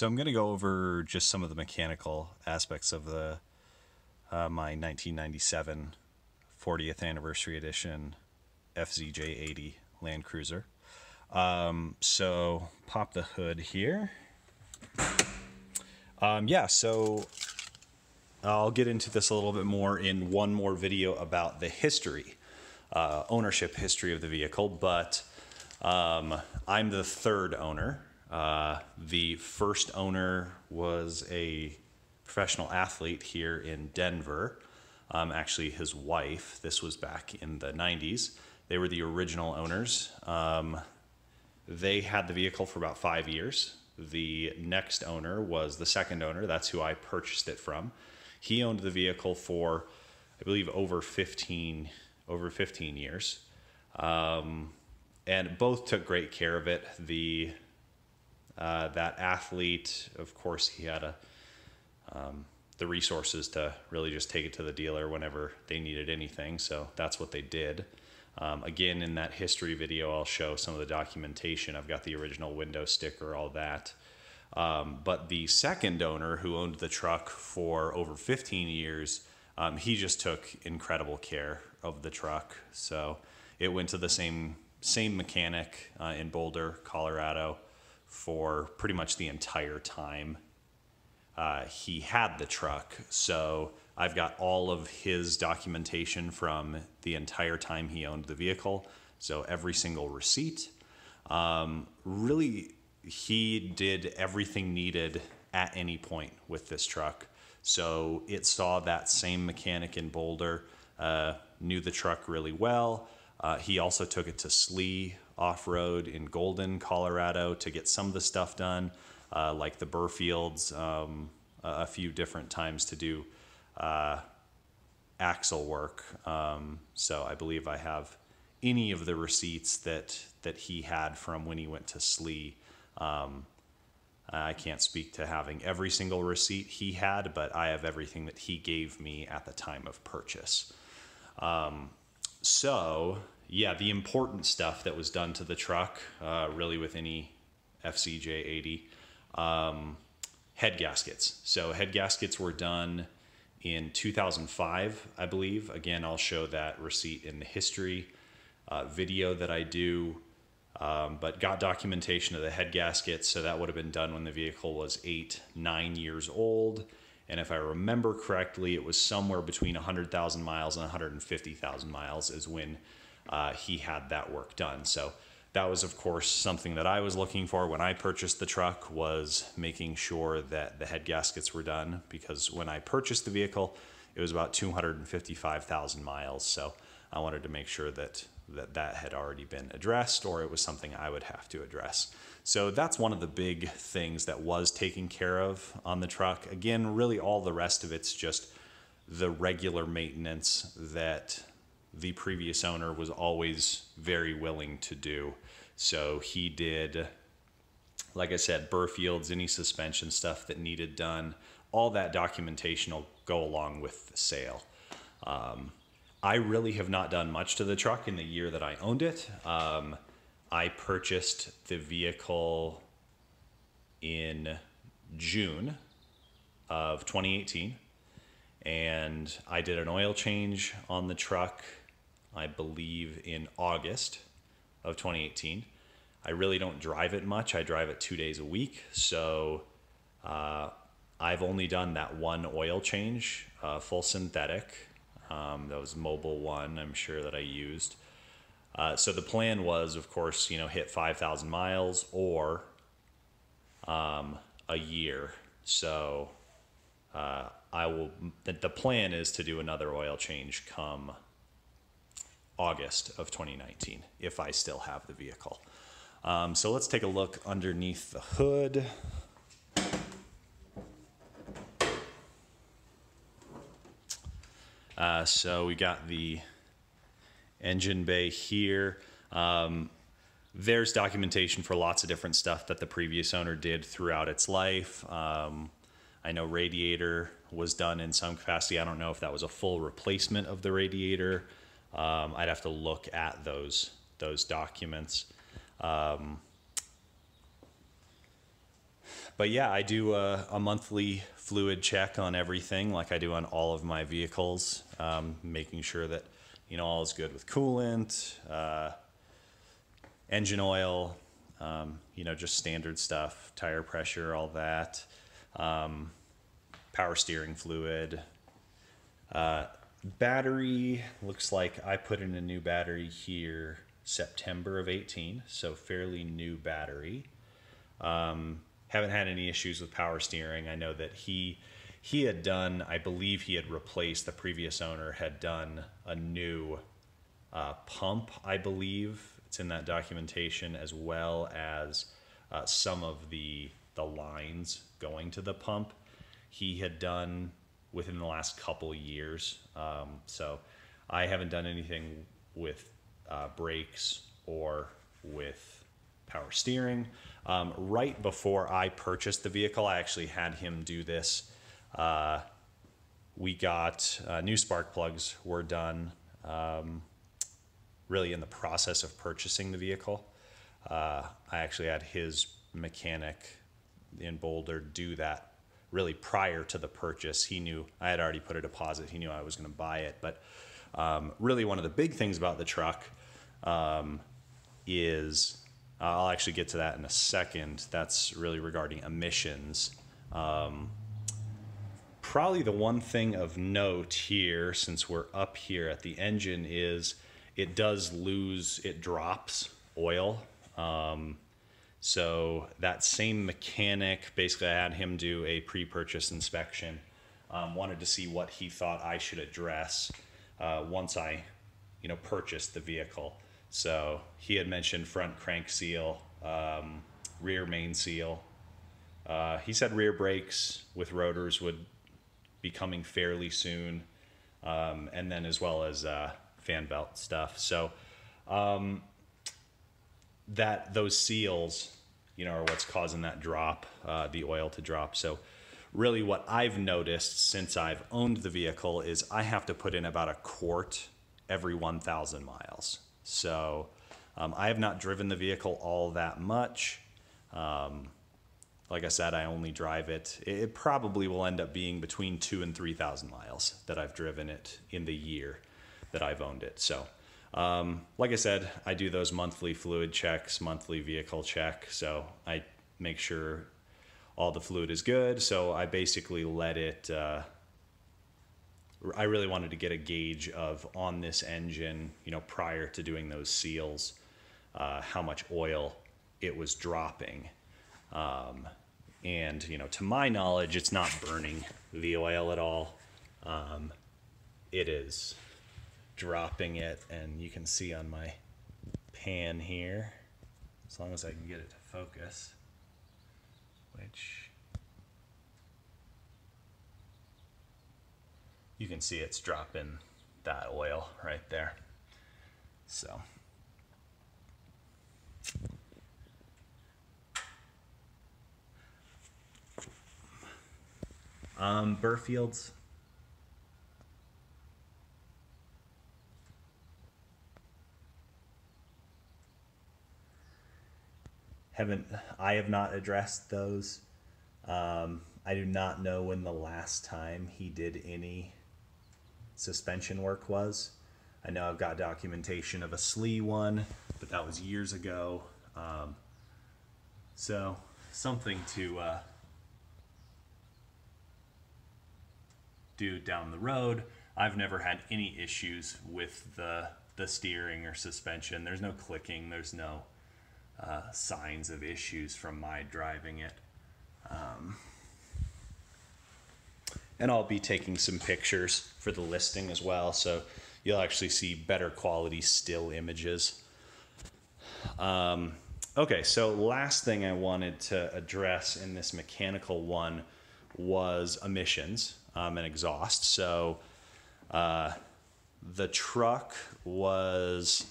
So I'm going to go over just some of the mechanical aspects of the my 1997 40th anniversary edition FZJ80 Land Cruiser. So pop the hood here. So I'll get into this a little bit more in one more video about the history, ownership history of the vehicle, but I'm the third owner. The first owner was a professional athlete here in Denver. Actually, his wife. This was back in the 90s. They were the original owners. They had the vehicle for about 5 years. The next owner was the second owner. That's who I purchased it from. He owned the vehicle for, I believe, over 15 years. And both took great care of it. That athlete, of course, he had the resources to really just take it to the dealer whenever they needed anything, so that's what they did. Again, in that history video, I'll show some of the documentation. I've got the original window sticker, all that. But the second owner, who owned the truck for over 15 years, he just took incredible care of the truck. So it went to the same mechanic in Boulder, Colorado, for pretty much the entire time he had the truck. So I've got all of his documentation from the entire time he owned the vehicle. So every single receipt. Really, he did everything needed at any point with this truck. So it saw that same mechanic in Boulder, knew the truck really well. He also took it to Slee off-road in Golden, Colorado to get some of the stuff done, like the burr fields, a few different times to do axle work. So I believe I have any of the receipts that he had from when he went to Slee. I can't speak to having every single receipt he had, but I have everything that he gave me at the time of purchase. So yeah, the important stuff that was done to the truck, really with any FZJ80, head gaskets. So head gaskets were done in 2005, I believe. Again, I'll show that receipt in the history video that I do, but got documentation of the head gaskets. So that would have been done when the vehicle was 8-9 years old. And if I remember correctly, it was somewhere between 100,000 miles and 150,000 miles is when he had that work done. So that was, of course, something that I was looking for when I purchased the truck, was making sure that the head gaskets were done, because when I purchased the vehicle, it was about 255,000 miles. So I wanted to make sure that had already been addressed, or it was something I would have to address. So that's one of the big things that was taken care of on the truck. Again, really all the rest of it's just the regular maintenance that the previous owner was always very willing to do. So he did, like I said, burr fields, any suspension stuff that needed done. All that documentation will go along with the sale. I really have not done much to the truck in the year that I owned it. I purchased the vehicle in June of 2018, and I did an oil change on the truck, I believe, in August of 2018. I really don't drive it much. I drive it 2 days a week. So I've only done that one oil change, full synthetic. That was Mobile One, I'm sure, that I used. So the plan was, of course, hit 5,000 miles or a year. So the plan is to do another oil change come August of 2019, if I still have the vehicle. So let's take a look underneath the hood. So we got the engine bay here. There's documentation for lots of different stuff that the previous owner did throughout its life. I know radiator was done in some capacity. I don't know if that was a full replacement of the radiator. I'd have to look at those documents. But but yeah, I do a monthly fluid check on everything, like I do on all of my vehicles, making sure that all is good with coolant, engine oil, just standard stuff, tire pressure, all that, power steering fluid. Battery, looks like I put in a new battery here September of 18, so fairly new battery. Haven't had any issues with power steering. I know that he had done, I believe he had replaced, the previous owner had done a new pump, I believe. It's in that documentation, as well as some of the lines going to the pump he had done within the last couple years. So I haven't done anything with brakes or with power steering. Right before I purchased the vehicle, I actually had him do this. We got new spark plugs were done really in the process of purchasing the vehicle. I actually had his mechanic in Boulder do that really prior to the purchase. He knew I had already put a deposit. He knew I was going to buy it. But really one of the big things about the truck is, I'll actually get to that in a second. That's really regarding emissions. Probably the one thing of note here, since we're up here at the engine, is it drops oil. So that same mechanic, basically I had him do a pre-purchase inspection. Wanted to see what he thought I should address once I, purchased the vehicle. So he had mentioned front crank seal, rear main seal. He said rear brakes with rotors would be coming fairly soon, and then as well as fan belt stuff. So those seals, are what's causing that drop, the oil to drop. So really what I've noticed since I've owned the vehicle is I have to put in about a quart every 1,000 miles. So I have not driven the vehicle all that much. Like I said, I only drive it. It probably will end up being between 2,000 and 3,000 miles that I've driven it in the year that I've owned it. So like I said, I do those monthly fluid checks, monthly vehicle check. So I make sure all the fluid is good. So I basically let it, I really wanted to get a gauge of, on this engine, prior to doing those seals, how much oil it was dropping. And, to my knowledge, it's not burning the oil at all. It is dropping it, and you can see on my pan here, as long as I can get it to focus, which you can see it's dropping that oil right there. So Burfield's. I have not addressed those. I do not know when the last time he did any suspension work was. I know I've got documentation of a SLE one, but that was years ago. So something to do down the road. I've never had any issues with the steering or suspension. There's no clicking. There's no signs of issues from my driving it. And I'll be taking some pictures for the listing as well, so you'll actually see better quality still images. Okay, so last thing I wanted to address in this mechanical one was emissions and exhaust. So the truck was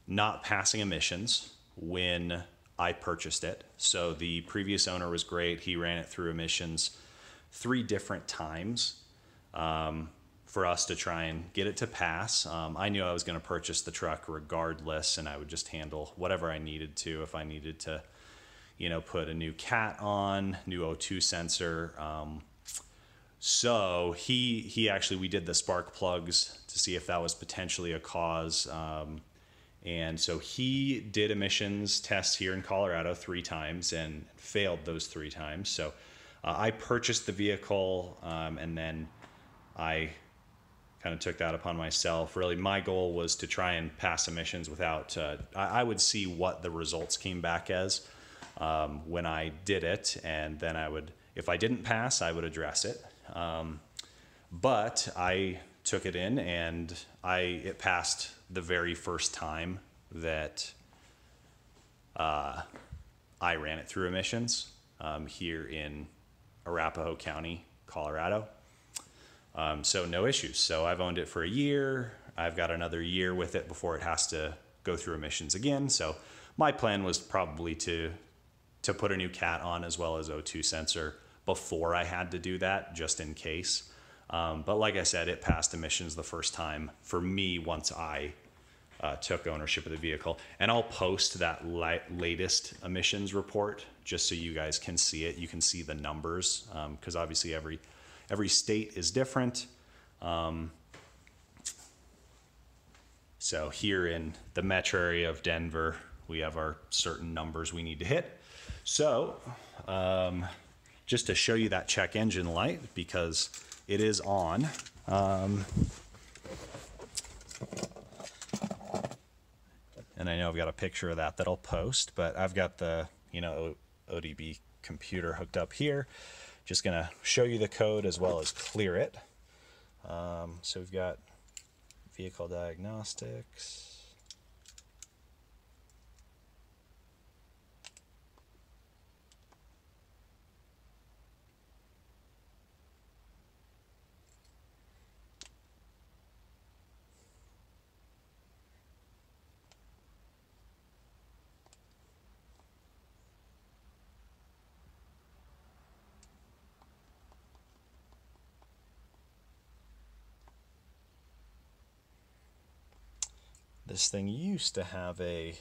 not passing emissions when I purchased it. So the previous owner was great. He ran it through emissions 3 different times for us to try and get it to pass. I knew I was going to purchase the truck regardless, and I would just handle whatever I needed to. If I needed to put a new cat on, new O2 sensor. So he actually, we did the spark plugs to see if that was potentially a cause. And so he did emissions tests here in Colorado 3 times and failed those 3 times. So I purchased the vehicle, and then I kind of took that upon myself. Really, my goal was to try and pass emissions without, I would see what the results came back as when I did it. And then if I didn't pass, I would address it. But I took it in, and it passed the very first time that I ran it through emissions here in Arapahoe County, Colorado. So no issues. So I've owned it for a year. I've got another year with it before it has to go through emissions again. So my plan was probably to put a new cat on as well as O2 sensor before I had to do that, just in case. But like I said, it passed emissions the first time for me once I took ownership of the vehicle. And I'll post that latest emissions report just so you guys can see it. You can see the numbers, because obviously every state is different. So here in the metro area of Denver, we have our certain numbers we need to hit. So just to show you that check engine light, because it is on. And I know I've got a picture of that I'll post, but I've got the, ODB computer hooked up here. Just gonna show you the code as well as clear it. So we've got vehicle diagnostics. This thing used to have the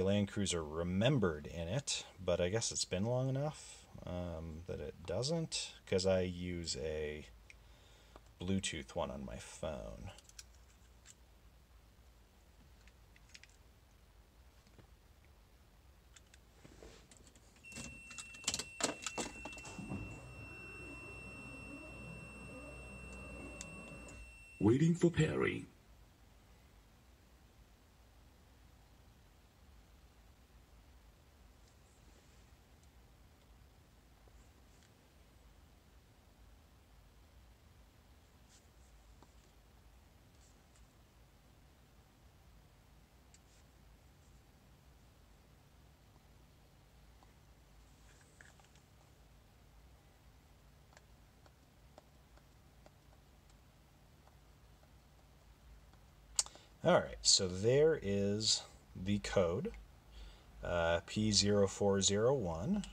Land Cruiser remembered in it, but I guess it's been long enough that it doesn't, because I use a Bluetooth one on my phone. Waiting for Perry. All right, so there is the code, P0401.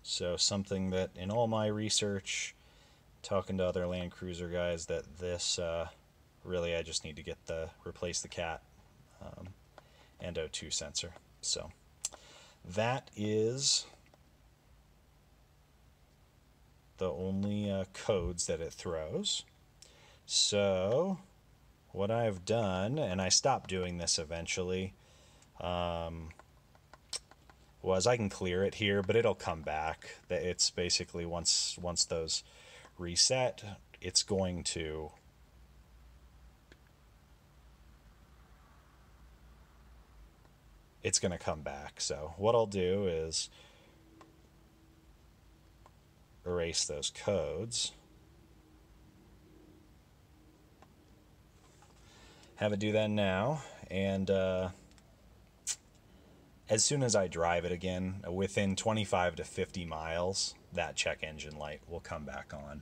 So something that in all my research, talking to other Land Cruiser guys, that this really I just need to get replace the cat and O2 sensor. So that is the only codes that it throws. So what I've done, and I stopped doing this eventually, was I can clear it here, but it'll come back. It's basically once those reset, it's going to come back. So what I'll do is erase those codes. Have it do that now, and as soon as I drive it again, within 25 to 50 miles, that check engine light will come back on.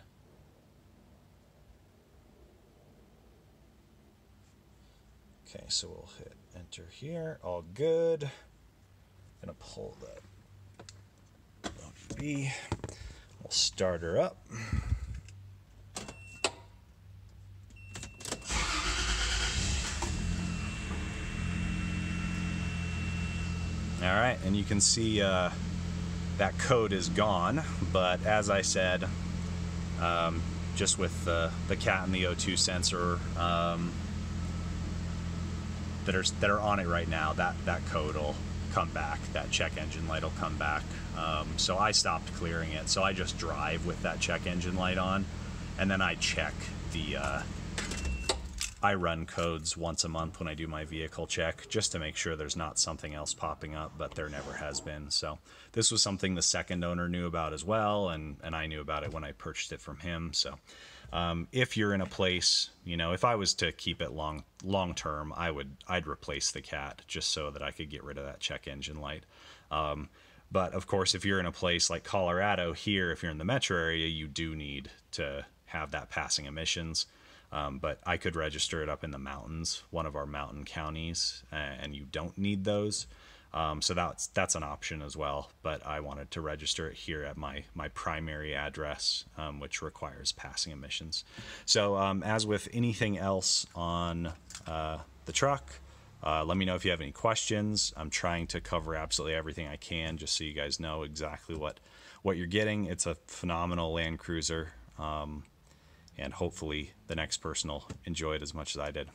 Okay, so we'll hit enter here. All good. Gonna pull the ODB. We'll start her up. All right, and you can see that code is gone, but as I said, just with the cat and the O2 sensor that are on it right now, that code will come back, that check engine light will come back. So I stopped clearing it, so I just drive with that check engine light on, and then I check I run codes once a month when I do my vehicle check, just to make sure there's not something else popping up, but there never has been. So this was something the second owner knew about as well, and I knew about it when I purchased it from him. So if you're in a place, you know, if I was to keep it long term, I'd replace the cat just so that I could get rid of that check engine light. But of course, if you're in a place like Colorado here, if you're in the metro area, you do need to have that passing emissions. But I could register it up in the mountains, one of our mountain counties, and you don't need those. So that's an option as well. But I wanted to register it here at my primary address, which requires passing emissions. So as with anything else on the truck, let me know if you have any questions. I'm trying to cover absolutely everything I can, just so you guys know exactly what you're getting. It's a phenomenal Land Cruiser. And hopefully the next person will enjoy it as much as I did.